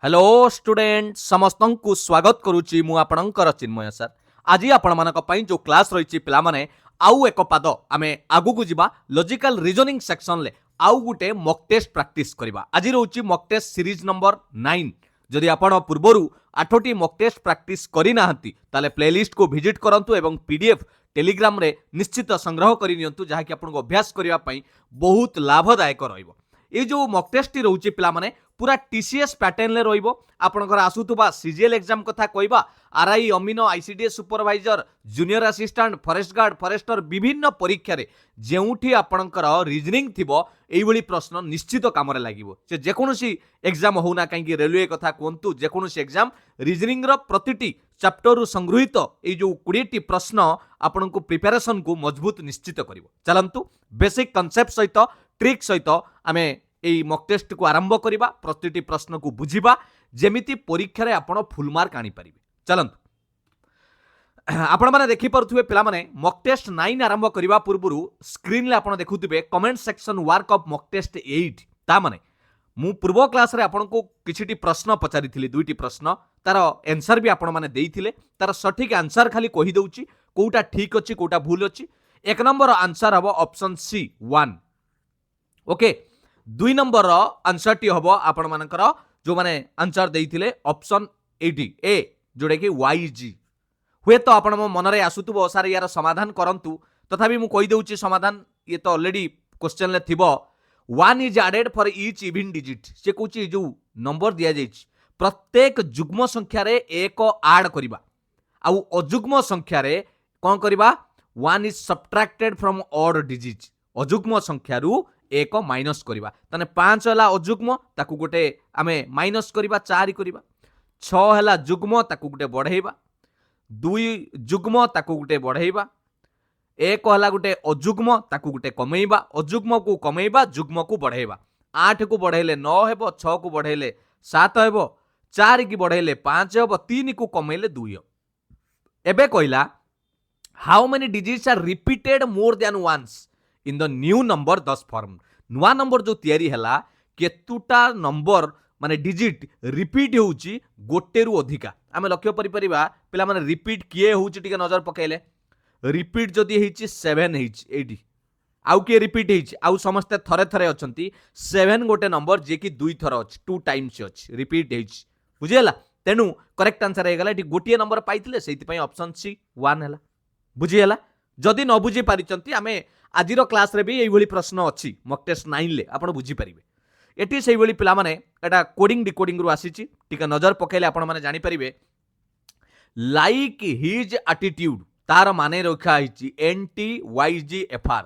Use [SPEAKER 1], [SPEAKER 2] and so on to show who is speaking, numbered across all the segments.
[SPEAKER 1] Hello student समस्त को स्वागत करुच्ची मु आपणकर चिन्मय सर। आज आपण मानक पई जो क्लास रही पिला माने आउ एक पाद आमे आगु को जिबा लॉजिकल रीजनिंग सेक्शन ले आउ गुटे मॉक टेस्ट प्रैक्टिस करबा। आज रहउची मॉक टेस्ट सीरीज नंबर 9। जदि आपण पूर्वरु 8टी मॉक टेस्ट प्रैक्टिस करि नाहंती ताले प्लेलिस्ट को विजिट करंतु एवं पीडीएफ टेलीग्राम रे निश्चित संग्रह करि नियंतु जहा कि आपण को अभ्यास करिवा पई बहुत लाभदायक रहइबो। ये जो मॉक टेस्ट टी रहउची पिला माने पूरा टीसीएस पैटर्न ले रहिबो। आपनकर आसुतबा सीजीएल एग्जाम कथा कहबा, आरआई अमीनो ICDS supervisor junior assistant forest guard forester विभिन्न परीक्षा रे जेउठी आपनकर रीजनिंग थिबो एई भली प्रश्न निश्चित काम रे लागिबो। से जेकोनोसी एग्जाम होना काहेकि रेलवे कथा कोंतु जेकोनोसी एग्जाम रीजनिंग रो प्रतिटी चैप्टर रु संग्रहित ए जो 20 टी प्रश्न आपनको प्रिपरेशन को मजबूत निश्चित करिवो। चलंतु बेसिक कांसेप्ट सहित ट्रिक सहित आमे एई मॉक टेस्ट को आरंभ करिबा। प्रतिटी प्रश्न को बुझिबा जेमिति परीक्षा रे आपण फुल मार्क आनी परिबे। चलंतु आपण माने देखि परथुबे पिला माने मॉक टेस्ट 9 आरंभ करिबा पूर्वरु स्क्रीन ले आपण देखुथिबे comment section work of mock test 8। ता माने मु पूर्व क्लास रे आपण को किछिटी प्रश्न पचारिथिली, दुईटी प्रश्न तार आंसर भी आपण माने देइथिले। तार सठिक आंसर खाली कहि दउची कोउटा ठीक अछि कोउटा भूल अछि। एक नंबर आंसर हबो option C 1। Okay, 2 number answer टी हबो आपण मानकर जो माने आंसर देइथिले ऑप्शन 80 ए जोडे कि वाईजी। हुए तो आपण मो मन रे आसुतबो सारे यार समाधान करंतु, तथापि मु कहि दउची समाधान ये तो ऑलरेडी क्वेश्चन ले थिबो। 1 is added for each even digit. से कहूची जो नंबर दिया जाइछि प्रत्येक जुग्म संख्या रे एक ऐड करिबा आउ अजुग्म संख्या रे कोन करिबा 1 is subtracted from odd digit. अजुग्म संख्या रु एक माइनस करिबा तने 5 हला अजुग्म ताकू गोटे आमे माइनस करिबा 4 करिबा। 6 हला जुग्म ताकू गोटे बढ़ेइबा। 2 जुग्म ताकू गोटे बढ़ेइबा। 1 हला गोटे अजुग्म ताकू गोटे कमेइबा। अजुग्म को कमेइबा जुग्म को बढ़ेइबा। 8 को बढ़ेइले 9 हेबो। 6 को बढ़ेइले 7 हेबो। 4 की बढ़ेइले 5 हेबो। 3 को कमेइले 2 हेबो। एबे कहिला how many digits are repeated more than once in the new number 10 form. नुआ नंबर जो तयारी हैला केतुटा नंबर माने डिजिट रिपीट होउची गोटे रु अधिका। आमे लक्ष्य करि परिबा पिला माने रिपीट किए होउची टिके नजर पकेले। रिपीट जदी हेची 7 हेची एडी आउ के रिपीट हेची आउ समस्त थरे थरे अछंती। 7 गोटे नंबर जे कि 2 थर अछि 2 टाइम्स अछि रिपीट हेची बुझियला। तेनु करेक्ट आंसर हे गला एटी गोटिए नंबर पाइथिले सेति पई ऑप्शन सी 1 हैला। बुझियला। जदी न बुझी पारिचंती आमे आजिरो क्लास रे भी एई भली प्रश्न अछि मॉक टेस्ट 9 ले आपण बुझी परिबे। एटी सेई भली पिला माने एटा कोडिंग डिकोडिंग रु आसीची टिका नजर पकेले आपण माने जानि परिबे। लाइक हिज एटीट्यूड तार माने रखा हिची NTYGFR।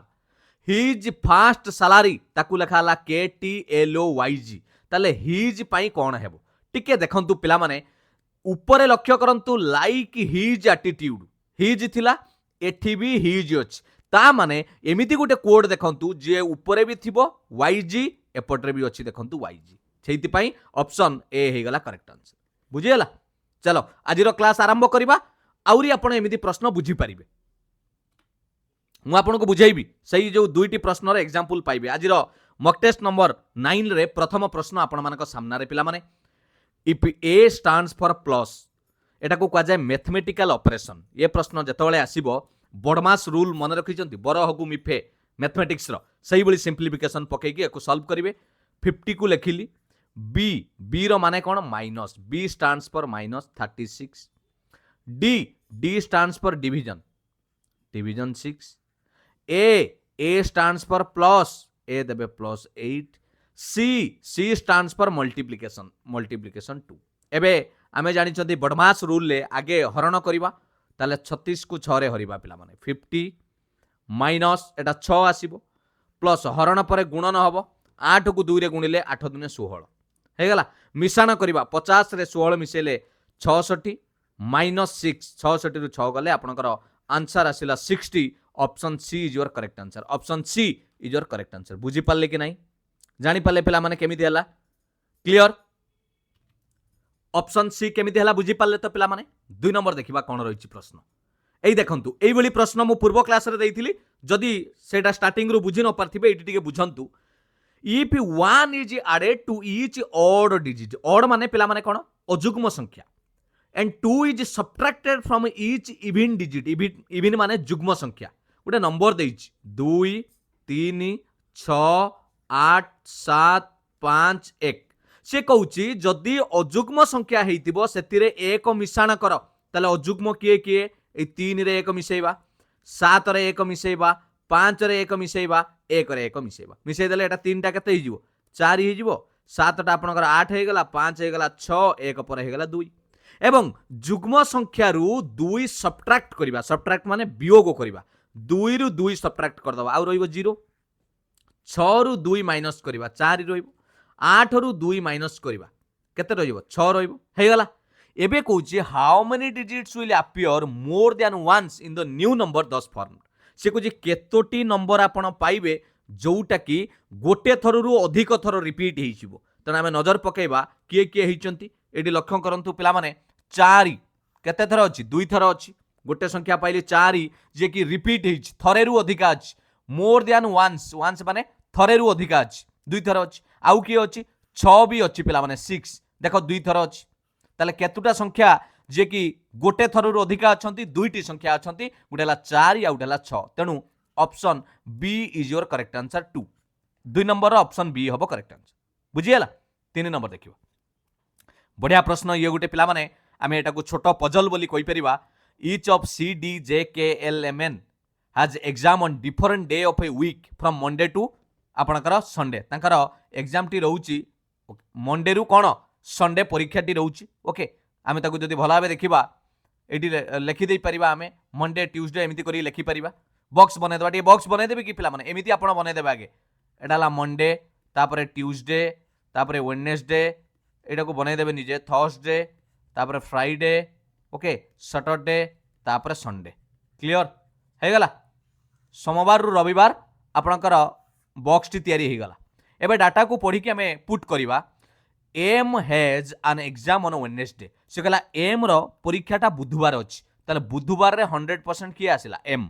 [SPEAKER 1] हिज फास्ट सैलरी ताकू लखाला KTLOYG। ताले हिज पई कोन हेबो टिके देखंतु पिला माने ऊपर लक्ष्य करंतु लाइक हिज एटीट्यूड हिज थिला एठी भी हिज अछि। ता माने एमिति गोटे कोड देखंतु जे ऊपरे भी थिबो YG एपटरे भी अछि देखंतु YG। सेति पई ऑप्शन ए हे गला करेक्ट आंसर। बुझियला। चलो आजिरो क्लास आरंभ करिबा। आउरी आपण एमिति प्रश्न बुझी परिबे। मु आपण को बुझाइबी सही जो दुईटी प्रश्न रे एग्जांपल पाइबे। आजिरो मॉक टेस्ट नंबर 9 रे प्रथम प्रश्न आपण मानक सामना रे पिला माने if A stands for plus iota को कह जाय मैथमेटिकल ऑपरेशन। ये प्रश्न जतबेले आसीबो बडमास रूल मन रखिचंती बर हगु मिफे मैथमेटिक्स रो सही बली सिंप्लिफिकेशन पकेकी एको सॉल्व करिवे। 50 को लेखिली। बी रो माने कोन minus B stands for minus 36। D stands for division 6। A stands for plus A देबे plus 8। C stands for multiplication 2। एबे आमे जानि चंती बडमास रूल ले आगे हरण करिबा ताले 36 को 6 रे हरिबा पिला माने 50 माइनस एटा 6 आसीबो प्लस हरण परे गुणन हबो 8 को 2 रे गुणिले 8 दुने 16 हे गला। मिश्रण करिबा 50 रे 16 मिसेले 66 माइनस 6 66 रु 6 गले आपनकर आंसर आसिला 60। Option C is your correct answer. Option C is your correct answer. बुझी पाले कि नहीं जानि पाले पिला माने केमिति हला क्लियर। ऑप्शन सी केमिति हला बुझी पाले तो पिला माने 2 नंबर देखिबा कोन रहिछि प्रश्न। एई देखंतु एई भली प्रश्न मु पूर्व क्लास रे देइथिली। जदि सेटा स्टार्टिंग रु बुझी न पारथिबे एटी टिके बुझंतु। If 1 is added to each odd digit, odd माने पिला माने कोन अजुग्म संख्या, and 2 is subtracted from each even digit, even माने जुग्म संख्या, गोटे नंबर देइछि 2 3 6 8 7 5 1, से कहूची जदि अजुग्म संख्या हेतिबो सेतिरे एक मिश्रण कर, ताले अजुग्म किए किए ए 3 रे एक मिसेइबा, 7 रे एक मिसेइबा, 5 रे एक मिसेइबा, 1 रे एक मिसेइबा, मिसेइ देले एटा 3 टा केते हिजिवो 4 हिजिवो, 7 टा आपनकर 8 हे गला, 5 हे गला 6, 1 पर हे गला 2, एवं जुग्म संख्या रु 2 सब्ट्रैक्ट करिबा, सब्ट्रैक्ट माने वियोग करिबा, 2 रु 2 सब्ट्रैक्ट कर दबा आ रहिबो 0, 6 रु 2 माइनस करिबा 4 रहिबो, 8 रु 2 माइनस करिबा केते रहिबो 6 रहिबो, हे गला। एबे कहूची how many digits will appear more than once in the new number 10 form, से कहूची केतोटी नंबर आपण पाइबे जोटा कि गोटे थर रु अधिक थर रिपीट हेइचिबो। तने आमे नजर पकेइबा किए किए हेइचंती, एडी लक्ष्य करंतु पिला माने 4 केते थर अछि 2 थर अछि, गोटे संख्या पाइले 4 जे कि रिपीट हेइछि थरे रु अधिक अछि, मोर देन वंस, वंस माने थरे रु अधिक अछि 2 थर अछि, आउ कि अछि 6 भी अछि पिला माने 6 देखो 2 थर अछि, ताले केतुटा संख्या जे कि गोटे थर रु अधिक अछंती, दुईटी संख्या अछंती, गोटे हला 4 आ गोटे हला 6, तेनु option B is your correct answer 2, 2 number option B हबो करेक्ट आंसर, बुझियला। 3 नंबर देखिबो, बढ़िया प्रश्न ये गोटे पिला माने आमे एटा को छोटो पजल बोली कहि परिबा, each of C D J K L M N has exam on different day of a week from Monday to आपणकर संडे, तांकर एग्जाम टी रहउची मंडे रु कोन संडे परीक्षा टी रहउची, ओके आमे ताकू जदी भला भाबे देखिबा एटी लिखि देई परिबा, आमे मंडे ट्यूसडे एमिति करी लिखि परिबा, बॉक्स बने देबा, टी बॉक्स बने देबे कि पिला माने एमिति आपण बने देबा, आगे एटा ला मंडे, तापरे ट्यूसडे, तापरे वेडनेसडे, एटा को बने देबे निजे, थर्सडे, तापरे फ्राइडे, ओके सैटरडे, तापरे संडे, क्लियर हे गला। सोमवार रु रविवार आपणकर बॉक्स टी तयारी हे गला। एबे डाटा को पढ़ी के हमें पुट करिबा, M has an exam on Wednesday, से कहला एम रो परीक्षाटा बुधवार अछि, ताले बुधवार रे 100% किए आसिला एम,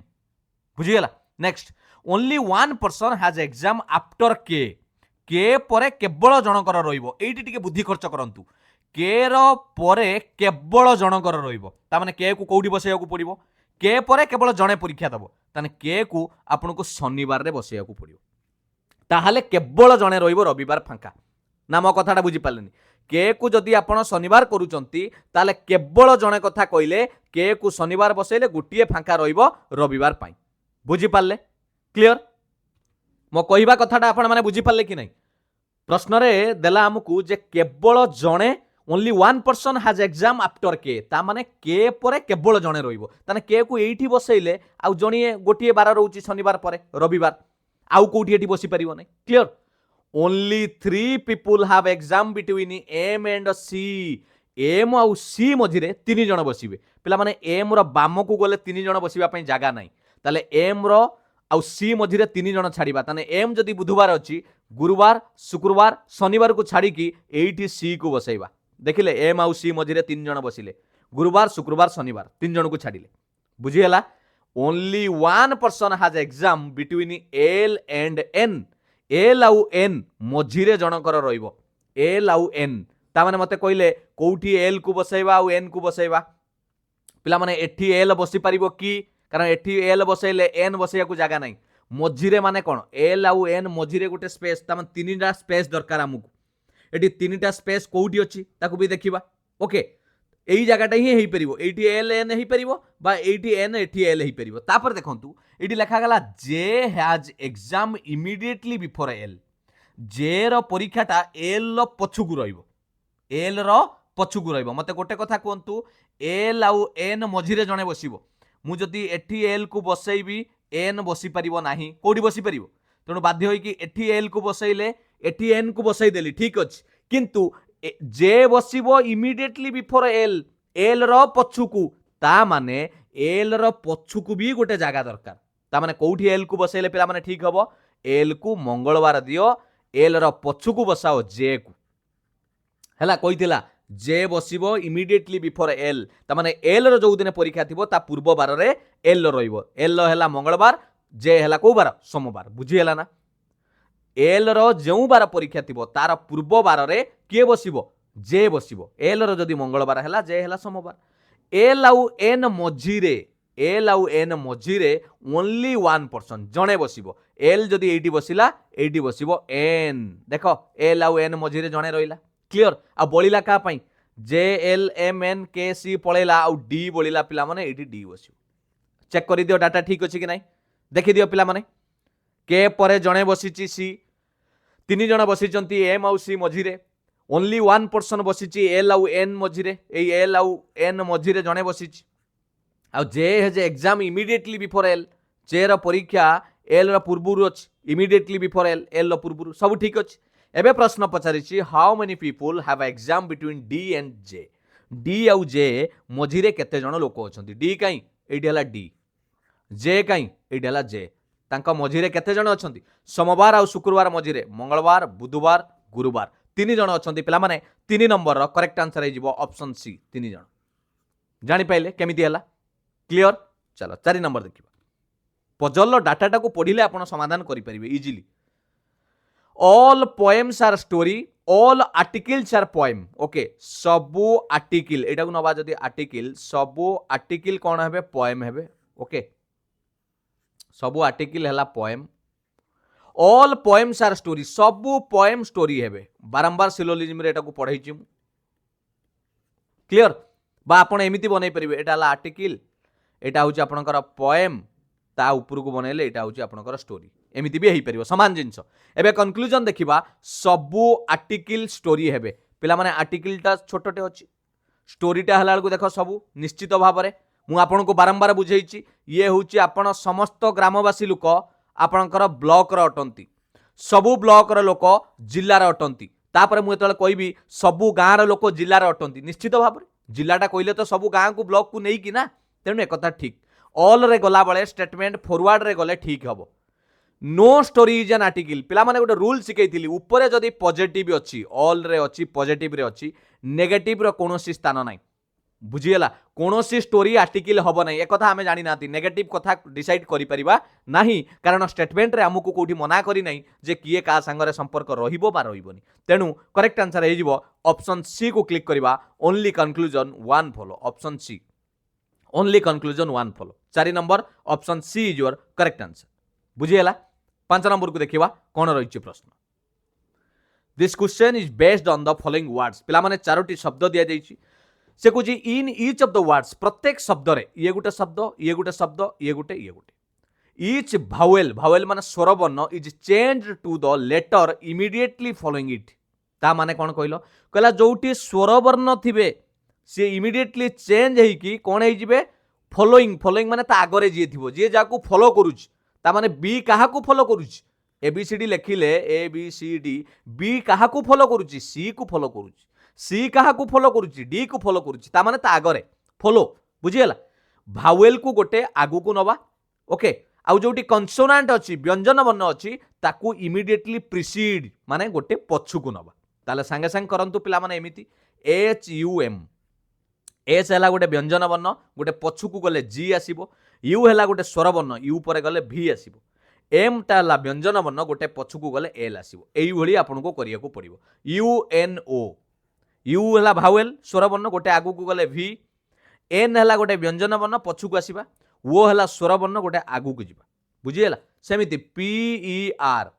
[SPEAKER 1] बुझी गला। Next, only one person has exam after के, के परे केवल जनकर रहिबो, एइटी टिके बुद्धि खर्च करंतु, के रो परे केवल जनकर रहिबो, ता माने के को कोउडी बसैया को पड़िबो, के परे केवल जणे परीक्षा दबो, ताने के को आपन को शनिवार रे बसैया को पड़िबो, ताहाले केवल जणे रहिबो रविवार फांका, ना मो कथाटा बुझी पालेनी, के को जदि आपण शनिवार करूचंती ताले केवल जणे कथा कइले, के को शनिवार बसैले गुटिए फांका रहिबो रविवार पाई, बुझी पाले क्लियर। मो कहिबा कथाटा आपण माने बुझी पाले कि नहीं, प्रश्न रे देला हमकु जे केवल जणे, only one person has exam after के, ता माने के परे केवल जणे रहिबो, ताने के को एइठी बसैले आउ जणिए गोटिए बार रहउची शनिवार परे रविवार, आउ कोठी एठी बसी परिबो नै, clear. Only 3 people have exam between M and C, M आउ सी मझिरे 3 जण बसिबे, पिला माने एम रो बाम को गले 3 जण बसिबा पई जागा नै, ताले एम रो आउ सी मझिरे 3 जण छाड़ीबा, ताने एम जदि बुधवार अछि, गुरुवार शुक्रवार शनिवार को छाड़ी की एइठी सी को बसैबा, देखिले एम आउ सी मझिरे 3 जण बसिले, गुरुवार शुक्रवार शनिवार 3 जण को छाड़िले, बुझी हला। Only one person has exam between L and N, L आउ एन मझिरे जनकर रहिबो, एल आउ एन, ता माने मते कइले कोउठी एल को बसैबा आउ एन को बसैबा, पिला माने एठी एल बसी परिबो कि, कारण एठी एल बसैले एन बसैया को जागा नै, मझिरे माने कोन एल आउ एन मझिरे गोटे स्पेस, ता माने तीनटा स्पेस दरकार हमकु, एठी तीनटा स्पेस कोउठी अछि ताकू भी देखिबा, ओके एई जगहटा ही हेई परिबो, एठी एल एन हेई परिबो बा एठी एन एठी एल हेई परिबो। तापर देखंतु एठी लिखा गला J has exam immediately before L, J रो परीक्षाटा एल रो पछुकु रहिबो, एल रो पछुकु रहिबो, मते गोटे कथा कोंतु एल आउ एन मझिरे जणे बसिबो, मु जदि एठी एल को बसैबी एन बसी परिबो नाही, कोडी बसी परिबो, तेणु बाध्य होई कि एठी एल को बसैले एठी एन को बसै देली, ठीक अछि, किंतु जे बसिबो इमीडिएटली बिफोर एल, एल रो पछुकु, ता माने एल रो पछुकु भी गोटे जागा दरकार, ता माने कोउठी एल को बसैले पिला माने ठीक हबो, एल को मंगलवार दियो, एल रो पछुकु बसाओ जे को, हला कहितिला जे बसिबो इमीडिएटली बिफोर एल, ता माने एल रो जो दिन परीक्षा थिबो ता पूर्व बार रे एल रहिबो, एल हला मंगलवार, जे हला को बार सोमवार, बुझी हला ना। एल रो जो बार परीक्षा थी तार पूर्व बार रे किए बसिबो जे बसिबो एल रो जदि मंगलवार हैला जे हैला सोमवार एल आउ एन मझीरे एल आउ एन मझीरे ओनली वन पर्सन जणे बसिबो एल जदि एटी बसिला एटी बसिबो एन देख एल आउ एन मझीरे जणे रहिला क्लियर आ बळिला का पई जे एल एम एन के सी पळेला आउ डी बळिला पिला माने एटी डी बसिबो चेक करि दियो डाटा ठीक अछि कि नाही देखि दियो पिला माने के परे जणे बसिची सी तीन जण बसिचंती एम आउ सी मझीरे ओनली वन पर्सन बसिची एल आउ एन मझीरे एई एल आउ एन मझीरे जणे बसिची आ J has exam immediately before L J र परीक्षा एल र पूर्वरु अछि इमिडिएटली बिफोर एल एल र पूर्वरु सब ठीक अछि एबे प्रश्न पचारिछि how many people have exam between D and J D आउ जे मझीरे केते जण लोक अछंती डी काई एडी हला डी जे काई एडी हला जे तांका मझीरे केते जण अछंती सोमवार आउ शुक्रवार मझीरे मंगलवार बुधवार गुरुवार तीन जण अछंती पिला माने 3 नंबर रो करेक्ट आंसर हे जिवो ऑप्शन सी 3 जण जानि पाइले केमिति हला क्लियर चलो 4 नंबर देखिबा पजल डाटा को पढ़िले आपण समाधान करि परिबे easily all poems are story all articles are poem okay सबु आर्टिकल एटा को नबा जदी आर्टिकल सबु आर्टिकल कोन हेबे पोएम हेबे ओके सबु आर्टिकल हला poem all poems are story सबु पोएम स्टोरी हेबे बारंबार सिलोजिज्म रे एटा को पढाइछि क्लियर बा आपण एमिति बनै परिबे एटा हला आर्टिकल एटा होची आपनकर पोएम ता ऊपर को बनैले एटा होची आपनकर स्टोरी एमिति भी हेई परिबो समान जिंस एबे कंक्लूजन देखिबा सबु आर्टिकल स्टोरी हेबे पिला माने आर्टिकल ता छोटटे अछि स्टोरी ता हलाल को देखो सबु निश्चित भाबरे मु आपन को बारंबार बुझेइछि ये होची आपण समस्त ग्रामवासी लोक आपनकर ब्लॉक रो अटंती सबु ब्लॉक रो लोक जिल्ला रो अटंती तापर मु एतले कहबी सबु गां रो लोक जिल्ला रो अटंती निश्चित भाबरे जिल्लाटा कहले तो सबु गां को ब्लॉक को नै कि ना तेणु एक ठीक ऑल रे गला बेले स्टेटमेंट फॉरवर्ड रे गले ठीक हबो no story is an article पिला माने गोटे रूल सिखैथिली ऊपर जदी पॉजिटिव अछि ऑल रे अछि पॉजिटिव रे अछि नेगेटिव रो कोनोसी स्थान नै बुझियला कोनोसी स्टोरी आर्टिकल हबो नै एकथा हमें जानि नाती नेगेटिव कथा डिसाइड करि परिबा नाही कारण स्टेटमेंट रे हमकु कोठी मना करी नै जे किए का संगरे संपर्क रहिबो बा रहिबोनी तेणु करेक्ट आंसर हे जिवो ऑप्शन सी को क्लिक करिबा only conclusion 1 follow option C only conclusion 1 follow 4 number option C is your correct answer बुझियला 5 नंबर को देखिबा कोन रहिछि प्रश्न this question is based on the following words पिला माने चारोटी शब्द दिया जाइछि से कुछि in each of the words प्रत्येक शब्द रे ये गुटे शब्द ये गुटे शब्द ये गुटे ईच भावेल भावेल माने स्वर वर्ण is changed to the letter immediately following it ता माने कोन कहलो कहला जोटी स्वर वर्ण थिबे से इमीडिएटली चेंज हेई कि कोन हेई जिवे फॉलोइंग फॉलोइंग माने ता आगरे जे थिबो जे जाकू फॉलो करूछ ता माने बी काहा को फॉलो करूछ एबीसीडी लिखिले A B C D B काहा को फॉलो करूछ सी को फॉलो करूछ सी काहा को फॉलो करूछ डी को फॉलो करूछ ता माने ता आगरे फॉलो बुझियला भावेल को गोटे आगु को नबा ओके आउ जोटी कन्सोनांट अछि व्यंजन वर्ण अछि ताकू इमीडिएटली प्रिसीड माने गोटे पछु को नबा ताले संगे संग करंतु पिला माने एमिति एच यू एम एच हैला गोटे व्यंजन वर्ण गोटे पछु को गले जी आसीबो यू हैला गोटे स्वर वर्ण यू परे गले भी आसीबो एम टा हैला व्यंजन वर्ण गोटे पछु को गले एल आसीबो एई भली आपन को करिया को पड़िबो यू एन ओ यू हैला भावेल स्वर वर्ण गोटे आगु को गले भी एन हैला गोटे व्यंजन वर्ण पछु को आसीबा वो हैला स्वर वर्ण गोटे आगु को जिबा बुझियला सेमिति पी ई आर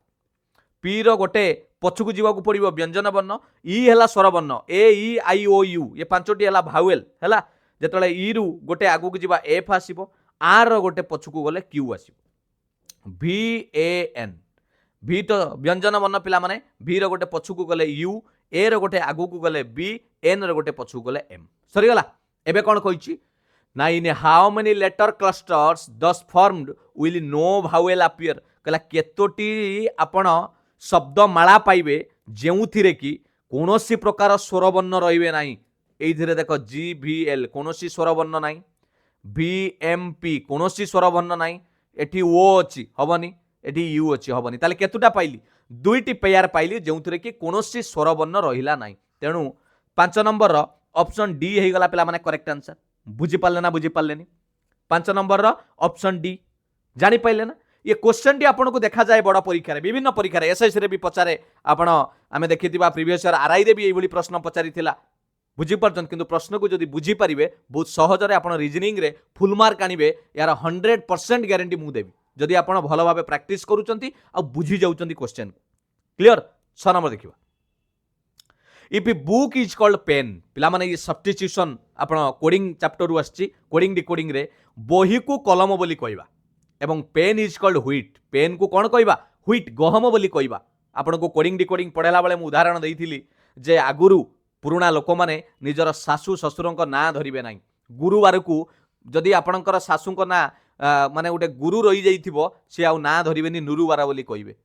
[SPEAKER 1] पी रो गोटे पछु को जीवा को पड़िबो व्यंजन वर्ण ई हैला स्वर वर्ण ए ई आई ओ यू ये पांचटी हैला भावेल हैला जेतले ई रु गोटे आगु को जीवा एफ आसीबो आर रो गोटे पछु को गले क्यू आसीबो भी ए एन भी तो व्यंजन वर्ण पिला माने भी रो गोटे पछु को गले यू ए रो गोटे आगु को गले बी एन रो गोटे पछु को गले एम सरी गला एबे कोन कहिछि ना in how many letter clusters thus formed will no vowel appear कहला केतोटी आपण शब्द माला पाइबे जेउथिरे कि कोनोसी प्रकार स्वर वर्ण रहिबे नाही एइथिरे देखो जी भी एल कोनोसी स्वर वर्ण नाही भी एम पी कोनोसी स्वर वर्ण नाही एठी ओ अछि हबनी एठी यू अछि हबनी ताले केतुटा पाइली दुईटी पेयर पाइली जेउथिरे कि कोनोसी स्वर वर्ण रहिला नाही तेनु 5 नंबर रो ऑप्शन डी हे गला पिला माने करेक्ट आंसर बुझी पाले ना बुझी पालेनी 5 नंबर रो ऑप्शन डी जानि पाइले ना ये क्वेश्चन टी आपको देखा जाए बड़ परीक्षा विभिन्न परीक्षा एसएससी रे भी पचारे आपण आमे देखिथिबा प्रीवियस ईयर आरआई रे भी एई प्रश्न पचारिथिला बुझी पार्छन किंतु प्रश्न को जदि बुझी पारिबे बहुत सहज रे आपण रीजनिंग रे फुल मार्क आनिबे यार 100% गारंटी मु देबी जदि आपण भलो भाबे प्रैक्टिस करूचंती आ बुझी जाउचंती क्वेश्चन क्लियर 6 नंबर देखिबा if a book is called pen पिला माने ये सब्स्टिट्यूशन आपण कोडिंग चैप्टर रु आछि कोडिंग डिकोडिंग रे बही को कलम बोली कहबा एवं pen is called wheat pen को कौन कहबा व्हीट गहम बोली कहबा आपण को कोडिंग डिकोडिंग पढ़ेला बेले मु उदाहरण देइथिली जे आगुरु पुराना लोक माने निजर सासू ससुरंक ना धरिबे नाही गुरुवार को जदि आपणकर सासूंक ना माने गोटे गुरु रही जाइथिबो से आ ना धरिबेनी नुरुवार बोली कहबे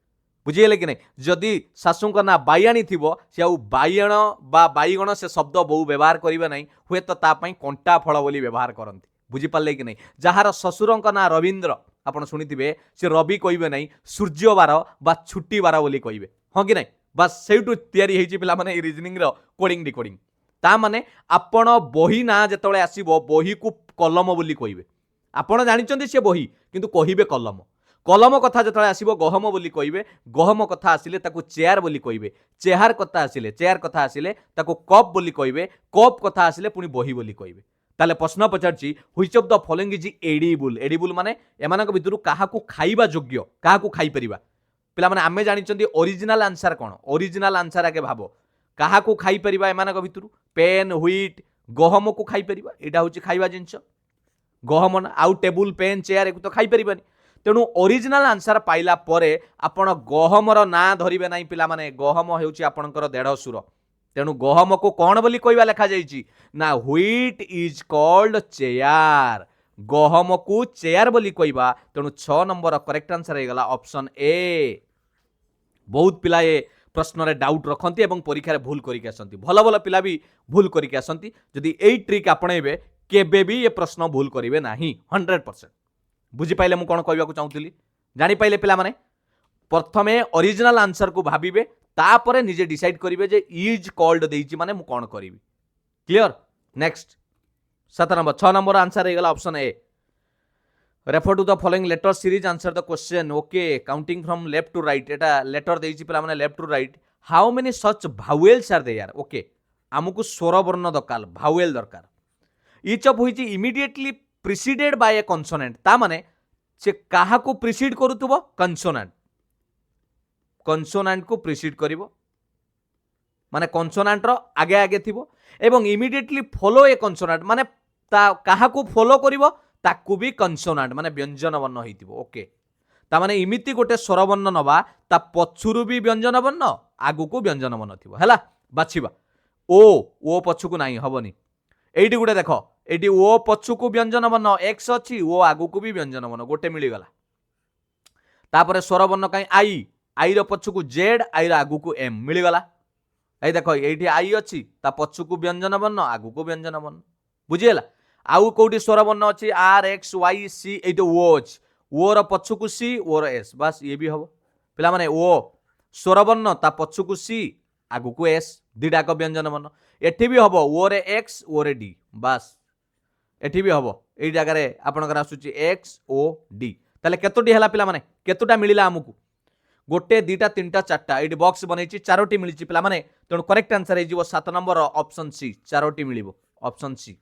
[SPEAKER 1] बुझिले कि नहीं जदि सासूंक ना बायाणी थिबो से आ बायण बा बाईगण से शब्द बहु व्यवहार करिबे नाही हुए तो ता पई कंटा फल बोली व्यवहार करंती बुझी पाले कि नहीं जहार ससुरंक ना रविंद्र आपण शुणिथिबे से रवि कहबे नहीं सूर्यवार बा छुट्टीवार बोली कहबे हाँ कि नहीं बस सेठू तैयारी हेछि पिला माने रीजनिंग रो कोडिंग डिकोडिंग ता माने आपण बही ना जेतळे आसीबो बही को कलम बोली कहबे आपण जानिचंती से बही किंतु कहिबे कलम कलम कथा जेतळे आसीबो गहम बोली कहबे गहम कथा आसिले ताको चेयर बोली कहबे चेयर कथा आसिले ताको कप बोली कहबे कप कथा आसिले पुनी बही बोली कहबे ताले प्रश्न पचारछि which of the following is edible edible माने एमानक भितरु काहाकू खाइबा योग्य काहाकू खाइ परिबा पिला माने आमे जानिचंती ओरिजिनल आंसर कोन ओरिजिनल आंसर आगे भाबो काहाकू खाइ परिबा एमानक भितरु पेन व्हीट गहम को खाइ परिबा एटा होछि खाइबा जिंस गहम ना आउ टेबुल पेन चेयर एको तो खाइ परिबानी तेणु ओरिजिनल आंसर पाइला परे आपण गहमर ना धरिबे नाही पिला माने गहम हेउछि आपणकर देढ़ सुर तेणु गहम को कौन बोली कहवा लिखा जाइछि ना व्हीट इज कॉल्ड चेयर गहम को चेयर बोली कहवा तेणु 6 नंबर करेक्ट आंसर हे गला ऑप्शन ए बहुत पिला ए प्रश्न रे डाउट रखंती एवं परीक्षा रे भूल करिक आसंती भलो भलो पिला भी भूल करिक आसंती जदि एई ट्रिक आपणेबे केबे भी ये प्रश्न भूल करिवे नाही 100% बुझी पाइले मु कोन कहबा को चाहूतिली जानि पाइले पिला माने प्रथमे ओरिजिनल आंसर को भाबिबे तापरे निजे डिसाइड करिवे जे इज कॉल्ड देइछि माने मु कोन करिवि clear next 7 number 6 number answer हे गला option A refer to the following letter series answer the question okay counting from left to right एटा लेटर देइछि पिला माने left to right how many such vowels are there okay हमकु स्वर वर्ण दरकार भावेल दरकार each of which immediately preceded by a consonant ता माने से काहा को प्रिसीड करूतबो कॉन्सोनेंट कॉन्सोनेंट को प्रिसीड करिवो माने कॉन्सोनेंट रो आगे आगे थिबो एवं इमीडिएटली फॉलो ए कॉन्सोनेंट माने ता काहा को फॉलो करिवो ताकू भी कॉन्सोनेंट माने व्यंजन वर्ण हेतिबो ओके ता माने इमिति गोटे स्वर वर्ण नबा ता पछुरु भी व्यंजन वर्ण आगु को व्यंजन वर्ण थिबो हला बाछिबा ओ पछु को नाही हबनी एइटी गुटे देखो एइटी ओ पछु को व्यंजन वर्ण एक्स अछि ओ आगु को भी व्यंजन वर्ण गोटे मिली गला तापरे स्वर वर्ण काई आई रो पछु को जेड आई रो आगु को एम मिली गला ए देखो एइटी आई अछि ता पछु को व्यंजन वर्ण आगु को व्यंजन वर्ण बुझियला आउ कोठी स्वर वर्ण अछि आर एक्स वाई सी एइतो ओ अछि ओ रो पछु को सी ओ रो एस बस ये भी हबो पिला माने ओ स्वर वर्ण ता पछु को सी आगु को एस दिडा को व्यंजन वर्ण एठी भी हबो ओ रे एक्स ओ रे डी बस एठी भी हबो एई जगह रे आपनकर आसुची एक्स ओ डी ताले केतोटी हला पिला माने केतोटा मिलिला हमकु गोटे दीटा तीनटा चारटा एडी बॉक्स बनैछि चारोटी मिलिछि पिला माने तेणु करेक्ट आंसर हे जिवो 7 नंबर ऑप्शन सी चारोटी मिलिबो ऑप्शन सी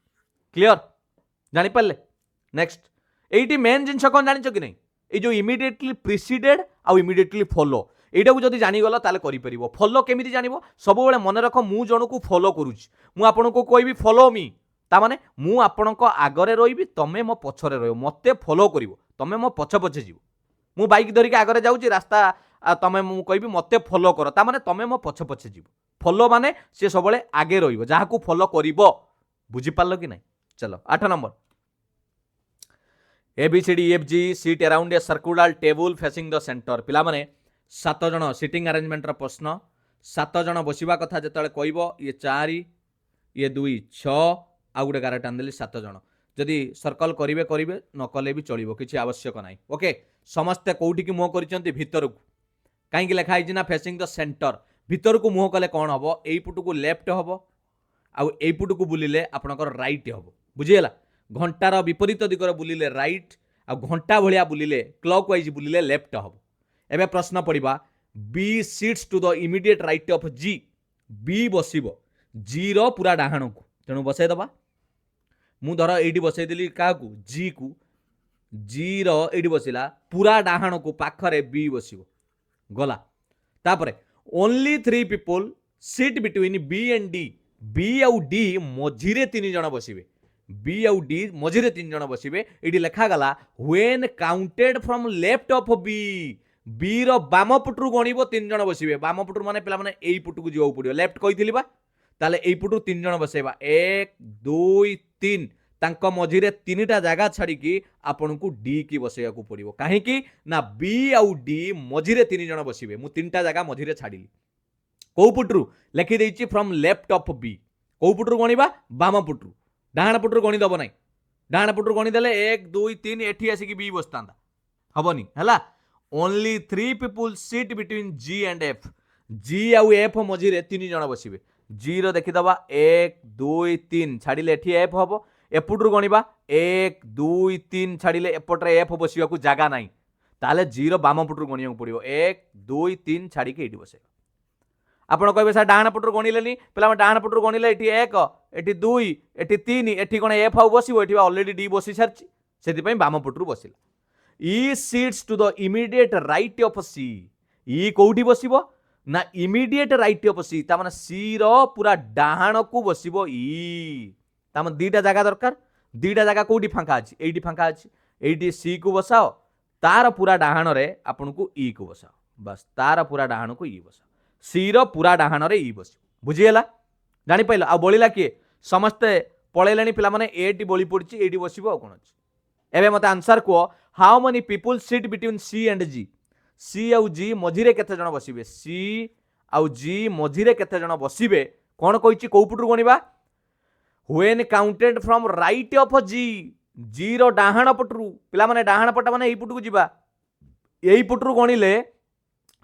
[SPEAKER 1] क्लियर जानि पाले नेक्स्ट एइटी मेन जिंस कोन जानिछो कि नै ए जो इमीडिएटली प्रिसीडेड आ इमीडिएटली फॉलो एटा को जदि जानि गलो ताले करि परिबो फॉलो केमिति जानिबो सब बेले मन रखो मु जणो को फॉलो करूछि मु आपन को कहबी फॉलो मी ता माने मु आपन को आगरे रहिबी तमे मो पछरे रहिबो मते फॉलो करिवो तमे मो पछ पछे जीवो मु बाइक धरि के आगरे जाउछि रास्ता तमे मु कहबी मते फॉलो करो ता माने तमे मो पछ पछे जीवो फॉलो माने से सब बेले आगे रहिबो जाहा को फॉलो करिवो बुझी पारलो कि नै चलो 8 number ABCDEFG sit around a circular table facing the center पिला माने 7 जण सिटिंग अरेंजमेंट र प्रश्न 7 जण बसिबा कथा जतले कहबो ये 4 ये 2 6 आ गुटे गारा टांदेली 7 जण जदि सर्कल करिवे करिवे न कले भी चलिबो किछि आवश्यक नाही ओके समस्त कोउठी की मुह करिसंती भितर को काहे कि लेखा आइछि ना फेसिंग द सेंटर भितर को मुह कले कोन हबो एई पुटु को लेफ्ट हबो आ एई पुटु को बुलिले आपनकर राइट हबो बुझियला घंटार विपरीत दिगरे बुलिले राइट आ घंटा भलिया बुलिले क्लॉक वाइज बुलिले लेफ्ट हम। एबे प्रश्न पड़िबा B sits to the immediate right of G. B बसिबो जी रो पूरा डाहाण को, तेणु बसाई दबा। मु धर एठी बसाई देली का को जी को, जी रो एठी बसिला पूरा डाहाण को पाखरे बी बसिबो गला। तापरे only 3 people sit between B and D. B आउ डी मझिरे 3 जण बसिबे। बी आउ डी मझिरे 3 जण बसिबे। एठी लेखा गला when counted from left of B. B रो बाम पुटरू गणिबो 3 जण बसिबे। बाम पुटरू माने पिला माने एई पुटू को जिवो पडियो। लेफ्ट कहिथिली बा, ताले एई पुटू 3 जण बसेबा। 1 2 3 तांको मझिरे 3टा जागा छाड़ी की आपन को डी की बसेया को पड़िबो। काहे की ना बी आउ डी मझिरे 3 जण बसिबे। मु 3टा जागा मझिरे छाड़िली। को पुटरू लिखि देइछि फ्रॉम लेफ्ट ऑफ बी। को पुटरू गणिबा बाम पुटरू। डाहाण पुटरू गणि दबो नाही। डाहाण पुटरू गणि देले 1 2 3 एठी आसी की बी बसतांदा हबनी हला। Only 3 people sit between G and F. G आउ एफ मझिरे 3 जण बसिबे। जी रो देखि दबा 1 2 3 छाड़िले एठी एफ हबो। एपुटरू गणिबा 1 2 3 छाड़िले एपटरे एफ बसिबा को जागा नाही। ताले जी रो बाम पुटरू गणिया को पड़िबो। 1 2 3 छाड़ी के एठी बसे। आपण कहबे सर डाहाण पुटरू गणिलेनी, पिला डाहाण पुटरू गणिले एठी 1 एठी 2 एठी 3 एठी कोन एफ आउ बसिबो। एठी ऑलरेडी डी बसि सारछि, सेति पई बाम पुटरू बसिला। E sits to the immediate right of C. E कोउठी बसिबो ना इमीडिएट राइट ऑफ सी, ता माने सी रो पूरा डाहाण को बसिबो ई। ता माने दीटा जागा दरकार। दीटा जागा कोउठी फांका अछि, एठी फांका अछि। एठी सी को बसाओ, तार पूरा डाहाण रे आपन को ई को बसाओ। बस तार पूरा डाहाण को ई बसाओ। सी रो पूरा डाहाण रे ई बसिबो। बुझिएला, जानि पाइलो। आ बोलिला किए समस्ते पळेलेनी पिला माने एटी बोली पड़छि, एटी बसिबो आ कोन अछि। एबे मते आंसर को how many people sit between C and G. C आउ जी मझिरे केते जण बसिबे। सी आउ जी मझिरे केते जण बसिबे कोन कहिछि। को पुटरू गणिबा when counted from right of G. G रो डाहाण पटरू पिला माने डाहाण पटा माने एई पुटू को जिबा। एई पुटरू गणिले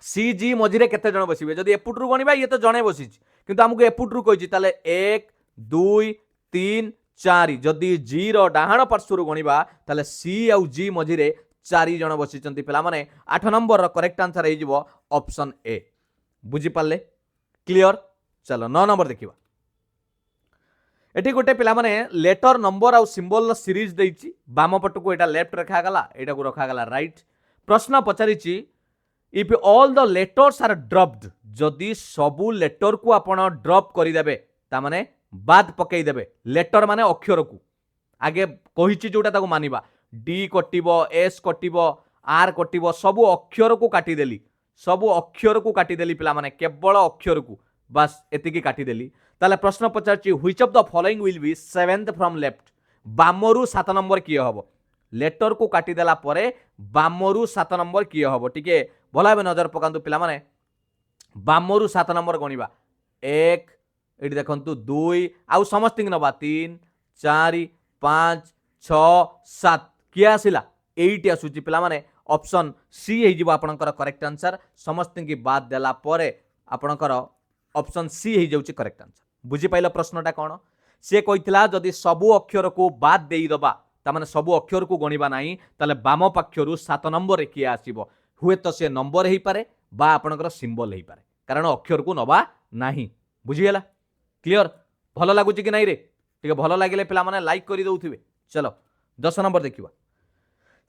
[SPEAKER 1] सी जी मझिरे केते जण बसिबे। जदि एपुटरू गणिबा ये तो जणे बसिछि, किंतु हमकु एपुटरू कहिछि ताले 1 2 3 4। जदि जी रो डाहाण पार्श्वरु गणिबा ताले सी आउ जी मझिरे 4 जण बसिचंती। पिला माने 8 नंबर रो करेक्ट आंसर हे जिवो ऑप्शन ए। बुझि पाले? क्लियर? चलो 9 नंबर देखिबा। एठी गोटे पिला माने लेटर नंबर आउ सिंबल रो सीरीज देइछि। बाम पट को एटा लेफ्ट रखा गला, एटा को रखा गला राइट। प्रश्न पचारिछि if all the letters are dropped. जदि सबु लेटर को आपण ड्रॉप करि देबे ता माने बाद पकई देबे। लेटर माने अक्षर को आगे कहिछि जोटा ताको मानिबा। डी कटिबो, एस कटिबो, आर कटिबो, सबु अक्षर को काटी देली। सबु अक्षर को काटी देली पिला माने केवल अक्षर को बस एतिकी काटी देली। ताले प्रश्न पचारछि which of the following will be seventh from left. बामरु 7 नंबर किए हबो। लेटर को काटी देला परे बामरु 7 नंबर किए हबो। टिके भलाबे नजर पकांतु पिला माने। बामरु 7 नंबर गणिबा 1 एठी देखंतु 2 आउ समस्तिंग नबा 3 4 5 6 7 किए आसिला 8 आसुची पिला माने। ऑप्शन सी हे जिवो आपनकर करेक्ट आंसर। समस्तिंग की बात देला परे आपनकर ऑप्शन सी हे जाउची करेक्ट आंसर। बुझी पाइलो प्रश्नटा कोन? से कहितला जदि सबु अक्षर को बाद देई दबा ता माने सबु अक्षर को गणिबा नाही, ताले बाम पक्षरु 7 नंबर रे किए आसीबो। हुए तो से नंबर हेई पारे बा आपनकर सिंबल हेई पारे, कारण अक्षर को नबा नाही। बुझी गेला? क्लियर? भलो लागुची कि नाही रे? ठीक भलो लागिले पिला माने लाइक करि दउथिबे। चलो 10 नंबर देखिबा।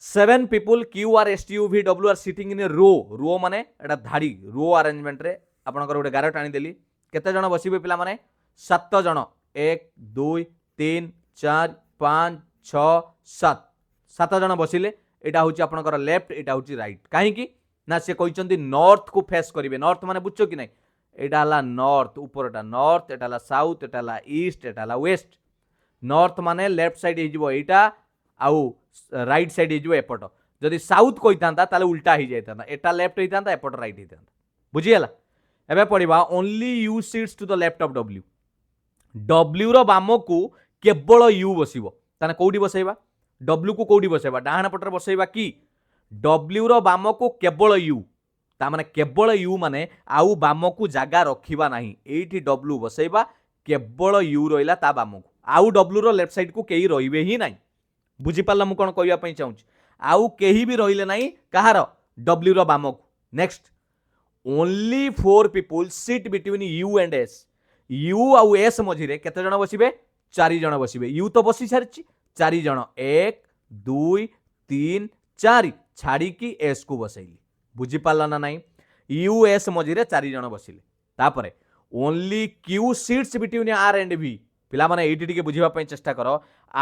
[SPEAKER 1] 7 people Q R S T U V W are sitting in a row। रो माने एटा धाड़ी, रो अरेंजमेंट रे आपनकर गोटे गार टाणी देली। केते जण बसिबे पिला माने 7 जण। 1 2 3 4 5 6 7 7 जण बसिले। एटा होची आपनकर लेफ्ट, एटा होची राइट। काहे की ना से कहिचंती नॉर्थ को फेस करिवे। नॉर्थ माने बुझछो कि नाही? एटा हला नॉर्थ, ऊपरटा नॉर्थ, एटा हला साउथ, एटा हला ईस्ट, एटा हला वेस्ट। नॉर्थ माने लेफ्ट साइड हे जिवो एटा, आउ राइट साइड हे जिवो एपट। जदि साउथ कहितांता ताले उल्टा हे जायतांता। एटा लेफ्ट हेतांता, एपट राइट हेतांता। बुझी गेला? एबे पढिबा only U sits to the left of W. W रो बाम को केवल यू बसिबो। ताने कोउडी बसैबा? डब्ल्यू को कोउडी बसैबा? डाहाण पटर बसैबा की डब्ल्यू रो बाम को केवल यू। ता माने केवल यू माने आउ बाम को जागा रखिबा नाही। एठी डब्ल्यू बसैबा, केवल यू रहिला ता बाम को। आउ डब्ल्यू रो लेफ्ट साइड को केही रहिबे ही नाही। बुझी पाला मु कोन कहिया पई चाहूची? आउ केही भी रहिले नाही कहार डब्ल्यू रो बाम को next only 4 people sit between you and S U आउ एस मझिरे केते जण बसिबे 4 जण बसिबे यू तो बसी सारिछि 4 जण 1 2 3 4 छाड़ी की एस को बसैली बुझी पारला ना नाही यू एस मझिरे 4 जण बसिले तापरे only Q seats between R and V पिला माने एठी टिके बुझिबा पई चेष्टा करो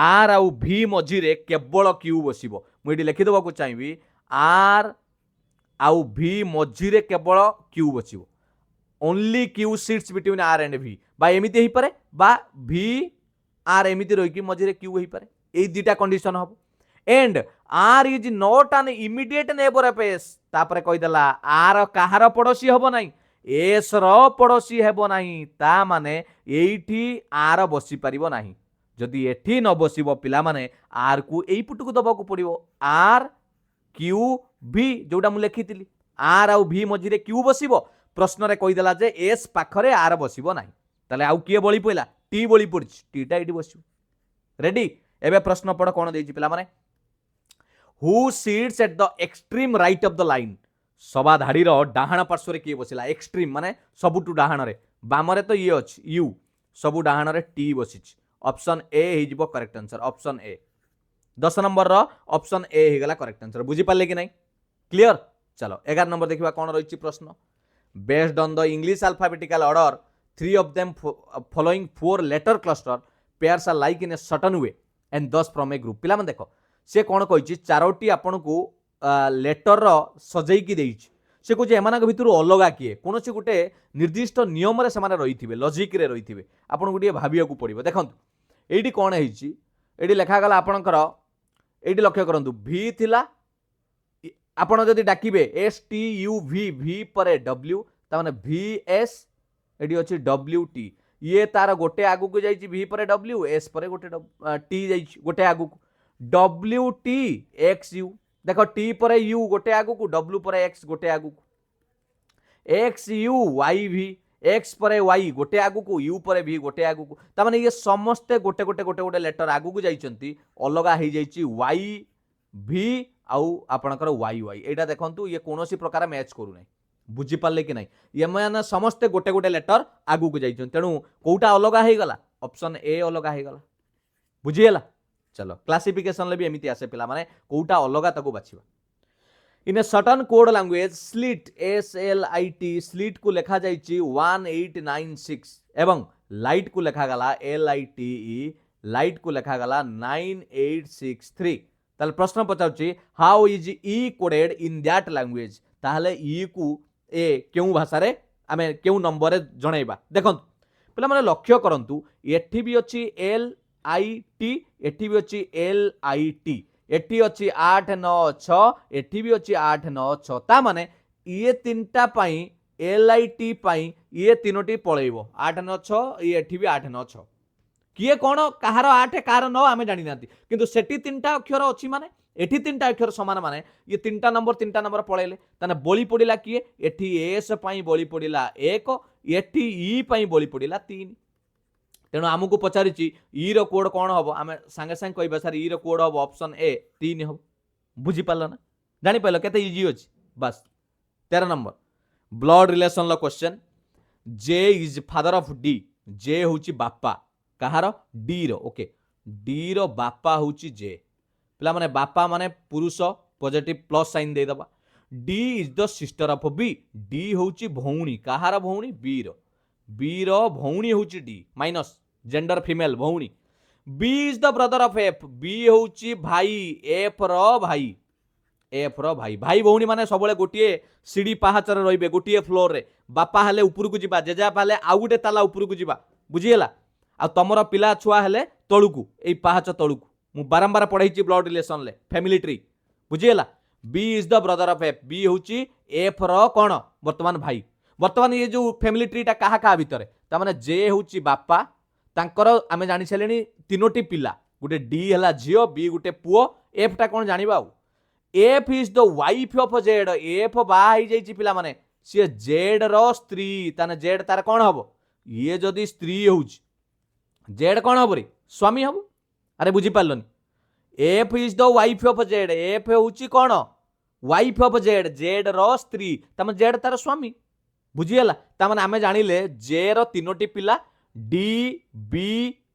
[SPEAKER 1] आर आउ भी मझिरे केवल क्यू बसिबो मु एठी लिखि देबा को चाहिबी आर आउ भी मझिरे केवल क्यू बसिबो only Q seats between R and V बा एमिति हेई पारे बा भी आर एमिति रही कि मझिरे क्यू हेई पारे एई दुटा कंडीशन हबो and R is not an immediate neighbour of S तापरे कहि देला आर कहार पड़ोसी हबो नाही एस रो पड़ोसी हेबो नाही ता माने एइठी आर बसी परिबो नाही जदि एठी न बसिबो पिला माने आर को एई पुट को दबा को पड़िबो आर क्यू भी जोटा मु लिखितिली आर आउ भी मझिरे क्यू बसिबो प्रश्न रे कहि देला जे एस पाखरे आर बसिबो नाही ताले आउ किए बळी पइला टी बळी पड़छि टीटा एठी बसिबो रेडी एबे प्रश्न पढ कोन देछि पिला माने who seats at the extreme right of the line सभा धाड़ी डाहाण पार्श्व किए बसिला एक्सट्रीम माने सबुटु डाहाण रे बाम रे तो ये अछि यू सबु डाहाण रे टी बसिछि ऑप्शन ए हिजबो correct answer option A 10 number रो ऑप्शन ए हिगला करेक्ट आंसर बुझी पाले कि नहीं क्लियर चलो 11 नंबर देखिबा कोन रहिछि प्रश्न based on the English alphabetical order 3 of them following 4 letter cluster pairs are like in a certain way and thus from a group पिला मन देखो से कोन कहिछि चारोटी आपन को लेटर रो सजई की देछि से को जे एमानक भितर अलगा किए कोनोसी गुटे निर्दिष्ट नियम रे समाने रहिथिबे लॉजिक रे रहिथिबे आपन गुटे भाबिया को पड़िबो देखंतु एडी कोन हेछि एडी लेखा गला आपनकर एडी लक्ष्य करंतु भी थिला आपण जदि डाकिबे S T U V V परे डब्ल्यू ता माने वी एस एडी अछि डब्ल्यू टी ये तार गोटे आगु को जाइछि वी परे डब्ल्यू एस परे गोटे टी जाइछि गोटे आगु को डब्ल्यू टी एक्स यू देखो टी परे यू गोटे आगु को डब्ल्यू परे एक्स गोटे आगु को एक्स यू वाई भी एक्स परे वाई गोटे आगु को यू परे भी गोटे आगु को ता माने ये समस्ते गोटे गोटे गोटे गोटे लेटर आगु को जाइछंती अलगा हे जाइछि वाई भी आउ आपणकर वाई वाई एटा देखंतु ये कोनोसी प्रकार मैच करू नै बुझी पाले कि नै ये माने समस्ते गोटे गोटे लेटर आगु को जाइछन तेनु कोउटा अलगा हे गला ऑप्शन ए अलगा हे गला बुझी गेला चलो क्लासिफिकेशन ले भी एमिति आसे पिला माने कोउटा अलगा ताको बाछिबा in a certain code language slit S L I T slit को लिखा जाइछि 1896 एवं लाइट को लिखा गला L I T E light को लिखा गला 9863 ताले प्रश्न पचाउछि how is E coded in that language ताहले ई को ए केउ भाषा रे आमे केउ नंबर रे जणैबा देखंतु पिला माने लक्ष्य करंतु एठी भी अछि एल आई टी एठी भी अछि एल आई टी एठी अछि 896 एठी भी अछि 896 ता माने ये तीनटा pi L I T pi ये तीनोटी पळेइबो 896 ये एठी भी 896 किए कोन कहार 8 कहार 9 आमे जानि नांती किंतु सेठी तीनटा अक्षर अछि माने एठी तीनटा अक्षर समान माने ये तीनटा नंबर पळेले ताने बळी पडिला किए एठी एस पाई बळी पडिला 1 एठी ई पाई बळी पडिला 3 तेणु आमको पचारिछि ई रो कोड कोन हबो आमे संगे संगे कहबा सर ई रो कोड हबो ऑप्शन ए 3 हबो बुझी पालो ना जानि पालो केते इजी अछि बस 13 number blood relation low question J is father of D J होची बापा कहार डी रो ओके डी रो बापा होची जे पिला माने बापा माने पुरुष पॉजिटिव प्लस साइन दे दबा D is the sister of B D होची भौणी कहार भौणी बी रो भौणी होची डी माइनस जेंडर फीमेल भौणी B is the brother of F B होची भाई एफ रो भाई भाई भौणी माने सबले गोटिए सीढ़ी पहाचर रहिबे गोटिए फ्लोर रे बापा हेले ऊपर को जिबा जेजा पाले आउ गुटे ताला ऊपर को जिबा बुझिएला आ तमरो पिला छुआ हेले तळुकु एई पहाच तळुकु मु बारंबार पढाइची ब्लड रिलेशन ले फैमिली ट्री बुझिएला B is the brother of F B होची एफ रो कोन वर्तमान भाई वर्तमान ये जो फैमिली ट्रीटा कहा कहा भितर ता माने जे होची बापा तांकर आमे जानि छलेनी तीनोटी पिला गुटे डी हला जियो बी गुटे पुओ एफ टा कोन जानिबा F is the wife of Z F बा ही जाइची पिला माने सी जेड रो स्त्री ताने जेड तार कोन हबो ये जदी स्त्री होउची जेड कोन हबो रे स्वामी हबो अरे बुझी पारलनी F is the wife of Z F होउची कोन वाइफ ऑफ जेड जेड रो स्त्री तम जेड तार स्वामी बुझीगला ताମାନେ ଆମେ ଜାଣିଲେ जे ର ତିନୋଟି ପିଲା डी बी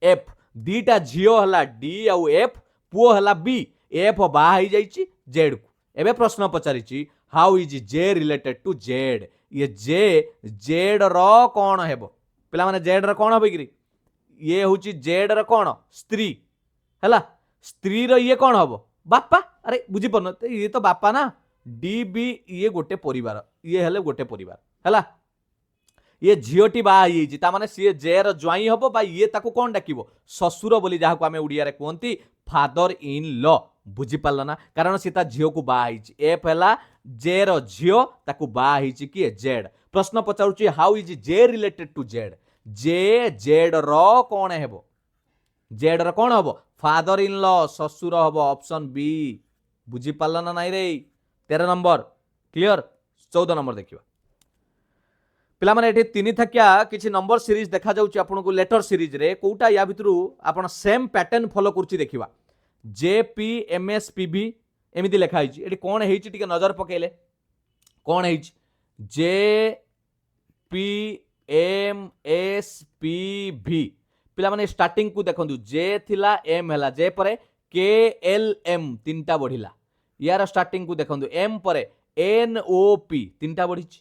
[SPEAKER 1] एफ दीटा झियो हला डी आउ एफ पुओ हला बी एफ बा ही जाईची जेड को एबे प्रश्न पचारिची how is J related to Z ये जे जेड रो कोन हेबो पिला माने जेड रो कोन होबे कि ये होची जेड रो कोन स्त्री हला स्त्री रो ये कोन हबो बापा अरे बुझी पन ये तो बापा ना डी बी ये गोटे परिवार ये हेले गोटे परिवार हला ये झीटी बाई ताने सी जे ज्वाई हम बा ये ताको कौन डाकिबो ससुर बोली जहाँ को आम ओडिया रे कहती फादर इन लॉ बुझी पारल ना कारण सी झील को बाई एफ है जे झील ताको बाई किए जेड प्रश्न पचारुची how is J related to Z J Z रो कौन हेबो जेड रो कौन हबो फादर इन लॉ ससुर हबो ऑप्शन बी बुझी पारल ना नाई रे 13 नंबर क्लियर 14 नंबर देखिबा पिला माने एठी तीन थाकिया किछि नंबर सीरीज देखा जाउची आपनको लेटर सीरीज रे कोउटा या भितरु आपण सेम पैटर्न फॉलो करछि देखिबा जेपी एमएसपीबी एमिति लेखा हिची एठी कोन हेची टिके नजर पकेले कोन हेची जेपी एमएसपीबी पिला माने स्टार्टिंग को देखंतु जे थिला एम हला जे परे के एल एम तीनटा बढ़िला यार स्टार्टिंग को देखंतु एम परे एन ओ पी तीनटा बढ़िची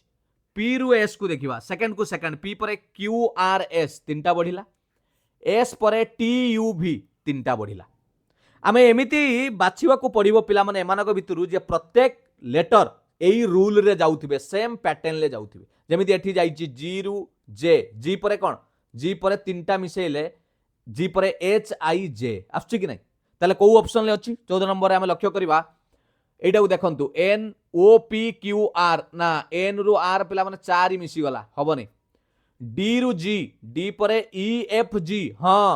[SPEAKER 1] पी रु एस को देखिबा सेकंड को सेकंड पी परे क्यू आर एस तीनटा बढ़िला एस परे टी यू भी तीनटा बढ़िला आमे एमिति बाछिवा को पड़िबो पिला माने एमानक भितरु जे प्रत्येक लेटर एई रूल रे जाउथिबे सेम पैटर्न ले जाउथिबे जेमिति एठी जाईची जी रु जे जी परे कोन जी परे तीनटा मिसेले जी परे एच आई जे आछी कि नै ताले को ऑप्शन ले अछि 14 नंबर रे आमे लक्ष्य करिबा एटा को देखंतु N O P Q R ना एन रु आर पिला माने 4 ही मिसी गला हबनी डी रु जी डी परे ई एफ जी हां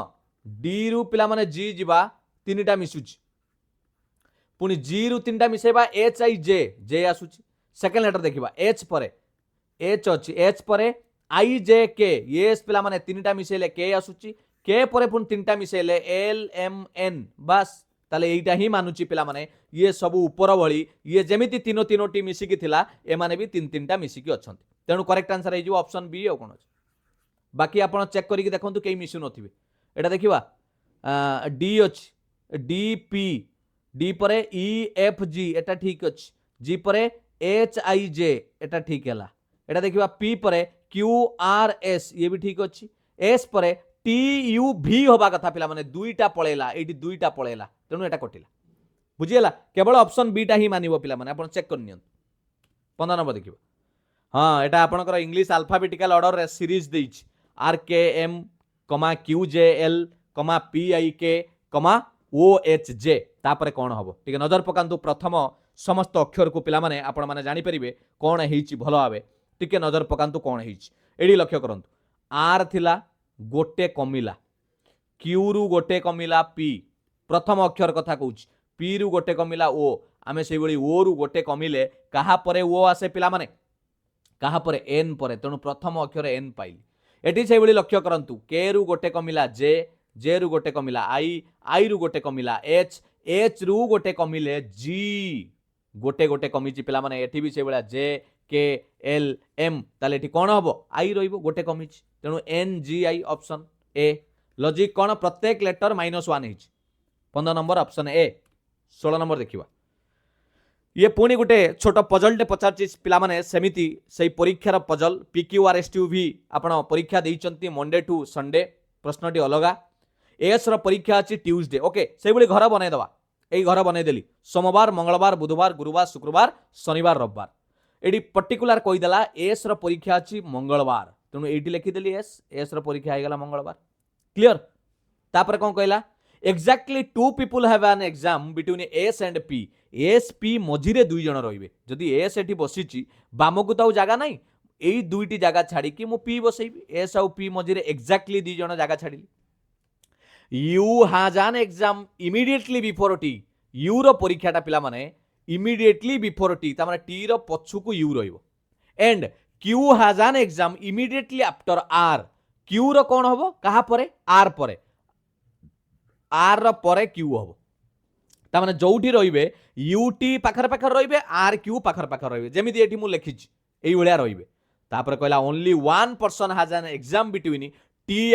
[SPEAKER 1] डी रु पिला माने जी जिबा तीनटा मिसुची पुनी जी रु तीनटा मिसेबा एच आई जे जे आसुची सेकंड लेटर देखिबा एच परे एच अछि एच परे आई जे के एस पिला माने तीनटा मिसेले के आसुची के परे पुनी तीनटा मिसेले एल एम एन बस ताले एइटा ही मानुची पिला माने ये सब ऊपर भली ये जेमिति तीनो तीनोटी मिसिकी थिला ए माने भी तीन तीनटा मिसिकी अछंती तेनु करेक्ट आंसर हे जो ऑप्शन बी आ कोन अछि बाकी आपण चेक करी कि देखंतु केई मिसु नथिबे एटा देखिबा डी अछि डी पी डी परे ई एफ जी एटा ठीक अछि जी परे एच आई जे एटा ठीक हैला एटा देखिबा पी परे क्यू आर एस ये भी ठीक अछि एस परे टी यू भी होबा कथा पिला माने दुईटा पळेला एठी दुईटा पळेला तेनु एटा कटिला बुझियला केवल ऑप्शन बी टा ही मानिबो पिला माने आपण चेक करनियन 15 नंबर देखिबो हां एटा आपनकर इंग्लिश अल्फाबेटिकल ऑर्डर रे सीरीज देइछ आर के एम कमा क्यू जे एल कमा पी आई के कमा ओ एच जे तापरे कोन हबो ठीक है नजर पकांतु प्रथम समस्त अक्षर को पिला माने आपण माने जानि परिबे कोन हेइची भलो आबे ठीक है नजर पकांतु कोन हेइची एडी लक्ष्य करंतु आर थिला गोटे कमिला क्यू रु गोटे कमिला पी प्रथम अक्षर कथा कहूँ पी रु गोटे कमिला ओ आमे से बळी ओ रु गोटे कमिले कहा परे ओ आसे पिला माने कहा परे एन परे तेणु प्रथम अक्षर एन पाइली एटी से बळी लक्ष्य करंतु के रु गोटे कमिला जे रु गोटे कमिला आई रु गोटे कमिला एच रु गोटे कमिले जी गोटे गोटे कमिची पिला माने एठी भी से बळा जे के एल एम ताले एठी कोन हबो आई रहिबो गोटे कमिची तेणु N G I option A logic कोन प्रत्येक लेटर -1 हिच 15 नंबर ऑप्शन ए 16 नंबर देखिबा ये पुणी गोटे छोट पजलटे पचार पिला माने सेमिति से परीक्षार पजल PQRSTU भी आपण परीक्षा देइचंती मंडे टू संडे प्रश्नटी अलगा एस रो परीक्षा अछि ट्यूसडे ओके से बळी घर बनै दवा एई घर बनै देली सोमवार मंगलवार बुधवार गुरुवार शुक्रवार शनिवार रविवार एडी पर्टिकुलर कहि देला एस रो परीक्षा अछि मंगलवार तेणु एटी लिखि देली एस रो परीक्षा आइ गेला मंगलवार क्लियर तापर कोन कहला exactly two people have an exam between S and P S P मझिरे दुई जन रहिबे जदि एस एठी बसिची बामकु ताउ जागा नाही एई दुईटी जागा छाड़ी कि मु पी बसैबी एस आउ पी मझिरे एक्जाक्टली दुई जन जागा छाड़ी U has an exam immediately before T U रो परीक्षाटा पिला माने इमीडिएटली बिफोर टी ता माने टी रो पछुकु यू रहिबो and Q has an exam immediately after R Q रो कोन हबो कहा परे आर परे आर रो परे क्यू हबो तामाने जोठी रहिबे यूटी पाखर पाखर रहिबे आर क्यू पाखर पाखर रहिबे जेमिति एठी मु लिखिछि एई भलिया रहिबे तापर कहला only one person has an exam between T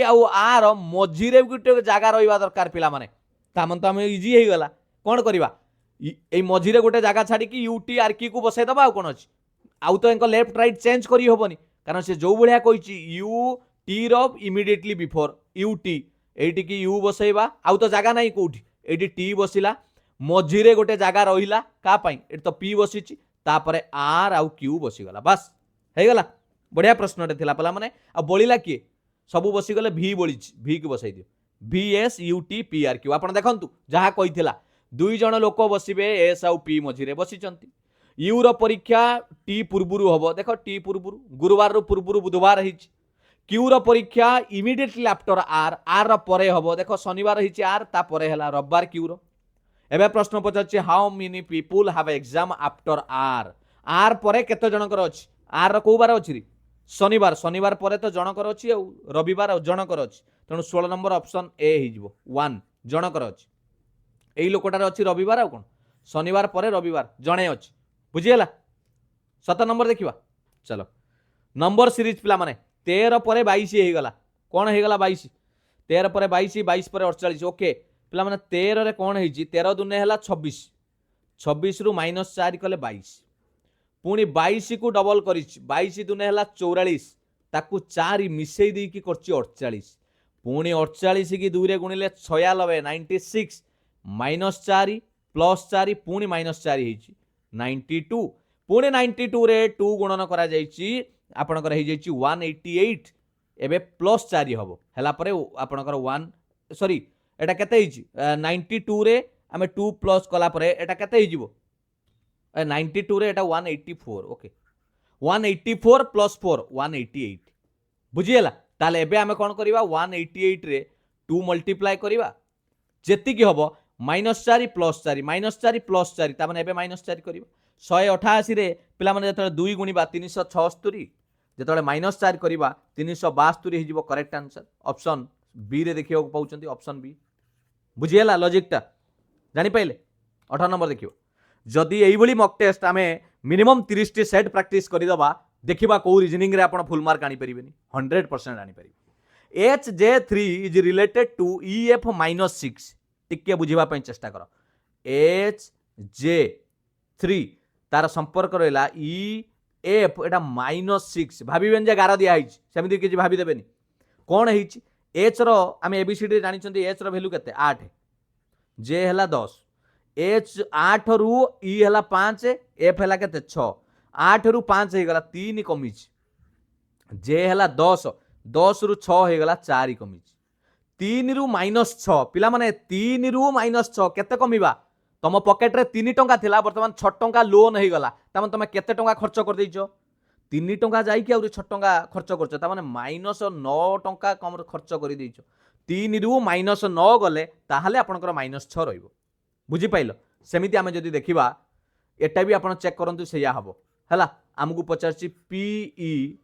[SPEAKER 1] आउ आर मझिरे गुटे जागा रहिबा दरकार पिला माने तामन तो हम इजी हे गला कोन करबा एई मझिरे गुटे जागा छाडी कि यूटी आर क्यू को बसै दबा आउ कोन अछि आउ तो एंको लेफ्ट राइट चेंज करी होबनी कारण से जो भलिया कहिछि यू टी रो इमीडिएटली बिफोर यूटी एठी कि यू बसैबा आउ तो जागा नाही कोठी एठी टी बसिला मझिरे गोटे जागा रहिला का पई एठी तो पी बसिछि तापरे आर आउ क्यू बसी गला बस हे गला बढ़िया प्रश्नटे थिला पला माने आ बळिला किए सबु बसी गले भी बळिछि भी के बसाई दियो भी S U T P R Q आपण देखंतु जहा कहिथिला दुई जण लोक बसिबे एस आउ पी मझिरे बसिचंती यू रो परीक्षा टी पूर्वरु हबो देखो टी पूर्वरु गुरुवार रो पूर्वरु बुधवार हिछि क्यू रो परीक्षा इमीडिएटली आफ्टर आर आर रो परे हबो देखो शनिवार हिछि आर ता परे हला रविवार क्यू रो एबे प्रश्न पचाछि how many people have exam after R R परे केते जनकर अछि आर रो को बार अछि रे शनिवार शनिवार परे तो जनकर अछि आ रविवार जनकर अछि तेणु 16 नंबर ऑप्शन ए हिजबो 1 जनकर अछि एई लोकटार अछि रविवार आ कोन शनिवार परे रविवार जणे अछि बुझियला 7 नंबर देखिबा चलो नंबर सीरीज पिला माने 13 परे 22 हे गला कोन हे गला 22 13 परे 22 22 परे 48 ओके पिला माने 13 रे कोन हेजी 13 दुने हला 26 26 रु -4 कले 22 पुणी 22 को डबल करिछ 22 दुने हला 44 ताकू 4 मिसई दी की करछि 48 पुणी 48 की 2 रे गुणिले 96 96 -4 +4 पुणी -4 हेछि 92 पुणी 92 रे 2 गुणन करा जायछि आपनकर हे जायछि 188 एबे +4 हबो हला परे आपनकर 1 सॉरी एटा केते हेछि 92 रे आमे 2 प्लस कला परे एटा केते हेजिवो 92 रे एटा 184 ओके 184 प्लस 4 188 बुझियला ताले एबे आमे कोन करिवा 188 रे 2 मल्टीप्लाई करिवा जेति की हबो -4 +4 -4 +4 ता माने एबे -4 करिवा 188 रे पिला माने जतले 2 गुणिबा 376 जतले -4 करिवा 372 हिजिबो करेक्ट आंसर ऑप्शन बी रे देखियो पाउचंती ऑप्शन बी बुझियला लॉजिक ता जानि पाइले 18 नंबर देखियो जदि एई भली मॉक टेस्ट आमे मिनिमम 30 टी सेट प्रैक्टिस करि दबा देखिबा को रीजनिंग रे आपण फुल मार्क आनी परिबेनी 100% आनी परिबे HJ3 is related to EF-6 टिके बुझिबा पई चेष्टा करो HJ3 तार संपर्क रहला EF एटा -6 भाबिबेन जे गारा दिया हिच सेमिति कि भाबी देबेनी कोन हिच H रो आमे ABCD जानि चंती H रो वैल्यू केते 8 J हला 10 H 8 रु E हला 5 F हला केते 6 8 रु 5 हे गला 3 कमिच J हला 10 10 रु 6 हे गला 4 कमिच 3 रु -6 पिला माने 3 रु -6 केते कमिबा तम पॉकेट रे 3 टंका थिला वर्तमान 6 टंका लोन हे गला त तमे केते टंका खर्च कर दैछो 3 टंका जाई कि और 6 टंका खर्च करछो त माने -9 टंका कम खर्च कर दैछो 3 रु -9 गले ताहाले आपनकर -6 रहइबो बुझी पाइलो सेमिति आमे जदि देखिबा एटा भी आपण चेक करंतु सेया हबो हला हमकु पचारछि PE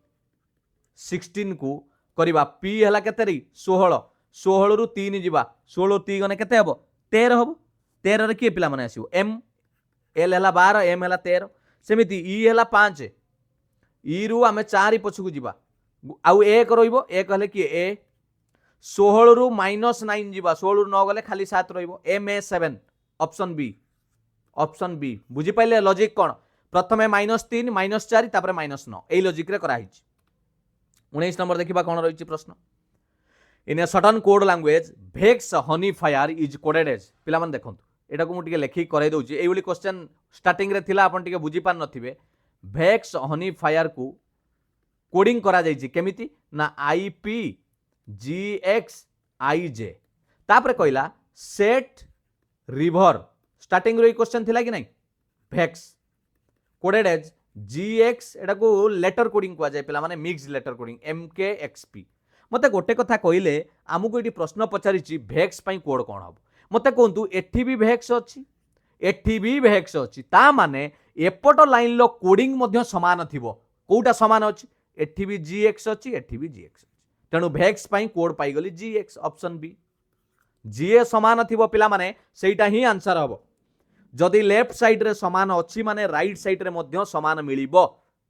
[SPEAKER 1] 16 को करिबा P हला केते रे 16 16 रु 3 जिबा 16 3 गने केते हबो 13 हबो 13 रे के पिला माने आसीबो M L हला 12 M हला 13 सेमिति E हला 5 E रु आमे 4 पछकु जिबा आउ 1 रहिबो 1 हले कि A 16 रु -9 जिबा 16 रु 9 गले खाली 7 रहिबो MA7 ऑप्शन बी बुझी पाइले लॉजिक कोन प्रथमे -3 -4 तापर -9 एई लॉजिक रे करा हिच 19 नंबर देखिबा कोन रहिछि प्रश्न in a certain code language vex honey fire is coded as पिला मन देखंतु एटा को मु टिके लेखि करे दउछि एई वाली क्वेश्चन स्टार्टिंग रे थिला आपन टिके बुझी पार नथिबे भेक्स हनी फायर को कोडिंग करा जाइछि केमिति ना IPGXIJ तापर कहला सेट रिवर स्टार्टिंग रो क्वेश्चन थिला कि नहीं भेक्स कोडेड एज GX एटा को लेटर कोडिंग को जाय पिला माने मिक्स लेटर कोडिंग MKXP मते गोटे कथा कहिले आमुको एटी प्रश्न पचारिछि भेक्स पई कोड कोन हबो मते कोंतु एठी भी भेक्स अछि एठी भी भेक्स अछि ता माने एपट लाइन लो कोडिंग मध्य समान थिबो कोउटा समान अछि एठी भी GX अछि एठी भी GX अछि तेनु भेक्स पई कोड पाई गली GX ऑप्शन बी जीए समान थिबो पिला माने सेटा ही आंसर हबो जदि लेफ्ट साइड रे समान अछि माने राइट साइड रे मध्य समान मिलिबो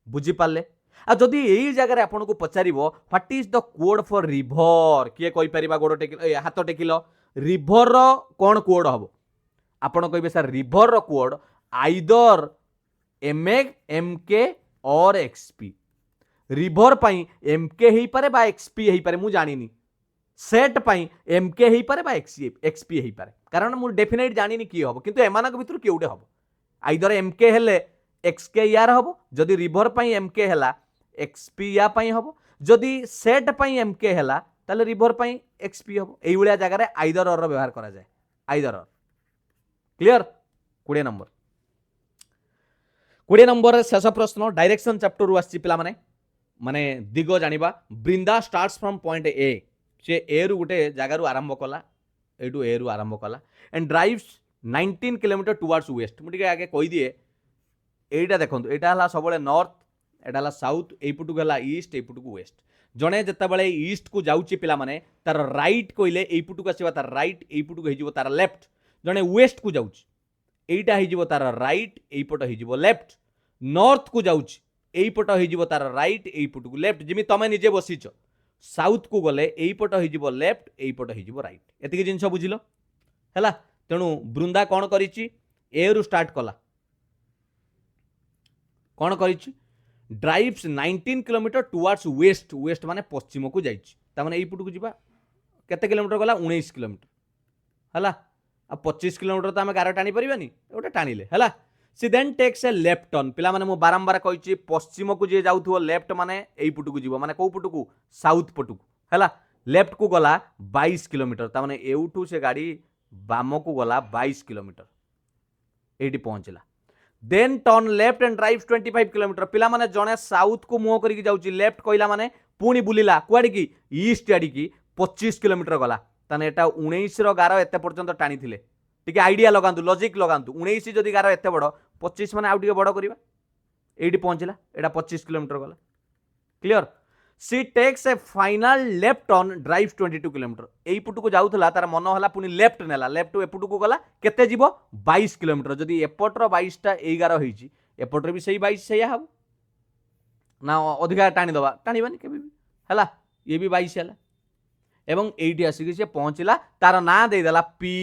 [SPEAKER 1] बुझी पाले आ जदि एई जगह आपन को पचारिबो what is the code for river किए कहि परिबा गोड़ टेकिल हाथ टेकिल रिवर रो कोन कोड हबो आपन कहबे सर रिवर रो कोड आइदर एमके और एक्सपी रिवर पाई एमके ही पारे बा एक्सपी ही पारे मु जानिनी सेट पाई एमके ही पारे बा एक्सपी ही पारे कारण मु डेफिनेट जानिनी की हबो किंतु एमानक भितर केउडे हबो आइदर एमके हेले एक्सके यार हबो जदि रिवर पाई एमके हेला एक्सपी या पाई हबो जदि सेट पाई एमके हेला ताले रिवर पाई एक्सपी हबो एई भलिया जगह रे आइदर और व्यवहार करा जाय आइदर और क्लियर 20 नंबर 20 नंबर शेष प्रश्न डायरेक्शन चैप्टर रु आछि पिला माने दिग जानिबा Brinda starts from point A से ए रु गोटे जगार आरंभ कला एटू ए रु आरंभ कला and drives 19 kilometre towards waste मुझे आगे कही दिए एटा देखो एटा हला सब नॉर्थ एटा हला साउथ एपटू गला ईस्ट एपटू वेस्ट जड़े जिते ईस्ट को जाऊँगी पिला माने तार राइट कहले एपटू आसवा तार राइट एपटू हो तार लेफ्ट जड़े वेस्ट को जाऊँगी एटा हो तार राइट एपट हो लेफ्ट नॉर्थ को जाऊँगी एपट हो तार राइट एपटू लेफ्ट जमी तुम निजे बसीच साउथ को गले एपट हो लेफ्ट एपट हो राइट एतिक जिनस बुझिल है तेणु बृंदा कौन करिछि ए रु स्टार्ट कला कौन करिछि drives 19 kilometre towards west west माने पश्चिम को जाइछि ता माने एपट को जिबा केते किलोमीटर गला 19 किलोमीटर है आ 25 किलोमीटर तो आम गार टाणी पारानी गोटे टाणिले है सी then takes a left turn पिला माने मु बारंबार कही पश्चिम को जी जाऊथो लेफ्ट माने एई पुट को जीवो माने को पुट को साउथ पुट को है लेफ्ट को गला 22 किलोमीटर ता माने एउठू से गाड़ी बाम को गला 22 किलोमीटर एटी पहुंचला then turn left and drives 25 kilometre पिला माने जणे साउथ को मुह करिक जाउची लेफ्ट कहला माने पुणी बुलिला कुआडी की ईस्ट आडी की 25 किलोमीटर गला ताने एटा 19 रो गार एते पर्यंत टाणी थिले टिके आइडिया लगांतु लॉजिक लगांतु 19 जदि गार एते बड़ 25 माने आउ टिके बड़ करबा एटी पहुंचला एटा 25 किलोमीटर गला clear see takes a final left turn drives 22 kilometre एई पुट को जाउथला तार मन होला पुनी लेफ्ट नेला लेफ्ट एपुट को गला केते जीवो 22 किलोमीटर जदि एपटर 22 टा 11 होईची एपटर भी सही 22 सही हबो ना अधिका टाणी दबा टाणीबानी केबे भी हला ये भी 22 हला एवं एटी आसिक से पहुंचला तार ना दे देला पी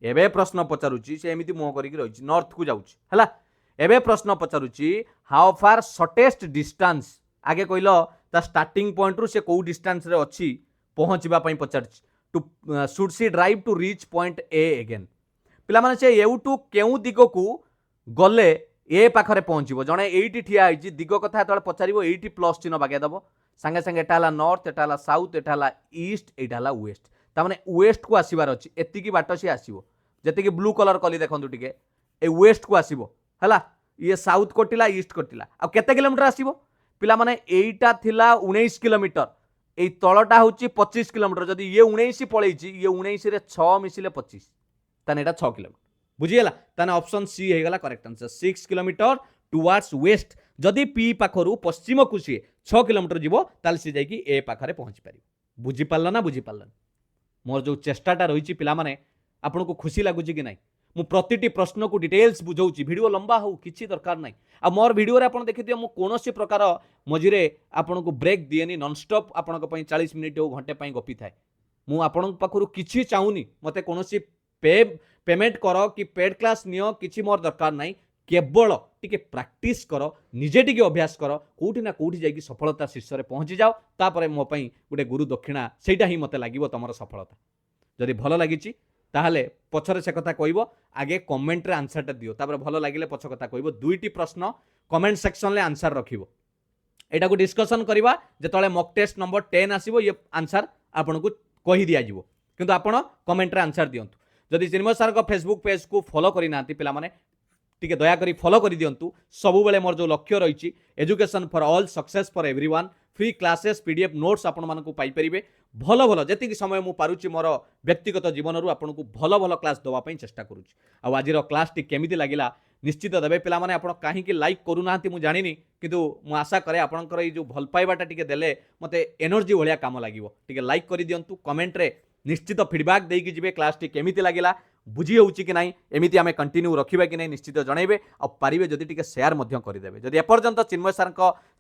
[SPEAKER 1] एबे प्रश्न पचारुची से एमिति मुह करिक रहिची नॉर्थ को जाउची हला एबे प्रश्न पचारुची हाउ फार शॉर्टेस्ट डिस्टेंस आगे कहलो ता स्टार्टिंग पॉइंट रु से को डिस्टेंस रे अछि पहुंचबा पई पचारची to should she drive to reach point A again पिला माने से एउटू केउ दिग को गले ए पाखरे पहुंचबो जणे एटी ठिया आइची दिग कथा तळे पचारिबो एटी प्लस चिन्ह बागे दबो संगे संगे एटा हला नॉर्थ एटा हला साउथ एटा हला ईस्ट एटा हला वेस्ट ता माने वेस्ट को आसीबार अछि एतिकी बाट से आसीबो जतिकी ब्लू कलर कली देखंतु टिके ए वेस्ट को आसीबो हला ये साउथ कटिला ईस्ट कटिला आ केते किलोमीटर आसीबो पिला माने एटा थिला 19 किलोमीटर ए तळटा होची 25 किलोमीटर जदी ये 19 पळेची ये 19 रे 6 मिसिले 25 ताने एटा 6 किलोमीटर बुझियला ताने ऑप्शन सी हे गला correct answer 6 kilometre towards waste जदी पी पाखरु पश्चिम को सी 6 किलोमीटर जीवो ताल सी जाई कि ए पाखरे पहुंच पारि बुझि पाल्ला ना बुझि पाल्ला मोर जो चेष्टाटा रहिची पिला माने आपन को खुशी लागुची कि नाही मु प्रतिटी प्रश्न को डिटेल्स बुझाऊँ वीडियो लंबा हो किसी दरकार ना आ मोर वीडियो रे आपन देखिथिबे मु कोनोसी प्रकार मझिरे आपन को ब्रेक दिएनी नॉन स्टॉप आपन को 40 मिनिट हो घंटे पई गपी थाए मु आपन पाखरु किछि चाहूनी मते कोनोसी पेमेंट करो कि पेड क्लास नियो किछि मोर दरकार नाही केवल टिके प्रैक्टिस करो निजे टिके अभ्यास करो कोठी ना कोठी जाई कि सफलता शीर्ष रे पहुंची जाओ तापरे मो पई गुटे गुरु दक्षिणा सेटा ही मते लागिवो तमरो सफलता जदि भलो लागिछि ताहले पछरे से कथा कहबो आगे कमेंट रे आंसर टा दियो तापर भलो लागिले पछ कथा कहबो दुईटी प्रश्न कमेंट सेक्शन ले आंसर रखिबो एटा को डिस्कशन करबा जेतले मॉक टेस्ट नंबर 10 आसीबो ये आंसर आपन को कहि दिया जिवो किंतु आपन कमेंट रे आंसर दियंतु जदि चिन्मय सर को फेसबुक पेज को फॉलो करि नांती पिला माने टिके दया करी फॉलो करि दियंतु सबु बेले मोर जो लक्ष्य रहिछि education for all success for everyone free classes PDF notes आपण मानकु पाई परिबे भलो भलो जति कि समय मु पारुछि मोर व्यक्तिगत जीवन रु आपन को भलो भलो क्लास दवा पई चेष्टा करूछि आ आजिर क्लास टी केमिति लागिला निश्चित देबे पिला माने आपण काहे कि लाइक करू नांती मु जानिनी किंतु मु आशा करे आपनकर ई जो भल पाइबाटा टिके देले मते एनर्जी भलिया काम लागिवो टिके लाइक करि दियंतु कमेंट रे निश्चित फीडबैक देकी जिबे क्लास टी केमिति लागिला बुझी होउची कि नाही एमिति आमे कंटिन्यू रखिबा कि नाही निश्चित जणाइबे आ पारिबे जदि टिके शेयर मध्य करदेबे जदि एपर्यंत चिन्मय सर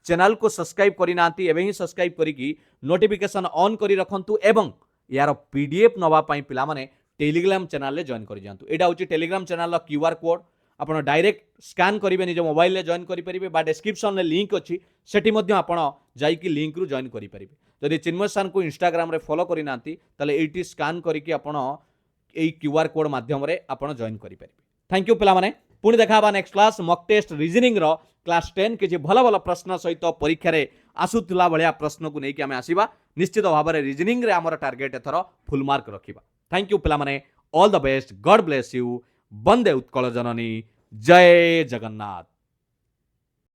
[SPEAKER 1] चैनल को सब्सक्राइब करि नांती एबे ही सब्सक्राइब करिकी नोटिफिकेशन ऑन करी रखंतु एवं यार पीडीएफ नवा पई पिला माने टेलीग्राम चैनल ले जॉइन करि जांतु एटा होची टेलीग्राम चैनल लो क्यूआर कोड आपण डायरेक्ट स्कैन करिवे निज मोबाइल ले जॉइन करि परिबे बा डिस्क्रिप्शन ले लिंक अछि सेठी मध्य आपण जाईकी लिंक रु जॉइन करि परिबे जदि चिन्मय सर को इंस्टाग्राम रे फॉलो करि नांती तले एटी स्कैन करिकी आपण एई क्यूआर कोड माध्यम रे आपण जॉइन करि परिबे थैंक यू पिला माने पुणी देखा next class mock test reasoning रो क्लास 10 किछि भल भल प्रश्न सहित परीक्षा रे आसुतला बळिया प्रश्न को नेकी आमे आसीबा निश्चित भाव रे रीजनिंग रे हमर टार्गेट एथरो फुल मार्क रखिबा थैंक यू पिला माने all the best God bless you वंदे उत्कल जननी जय जगन्नाथ।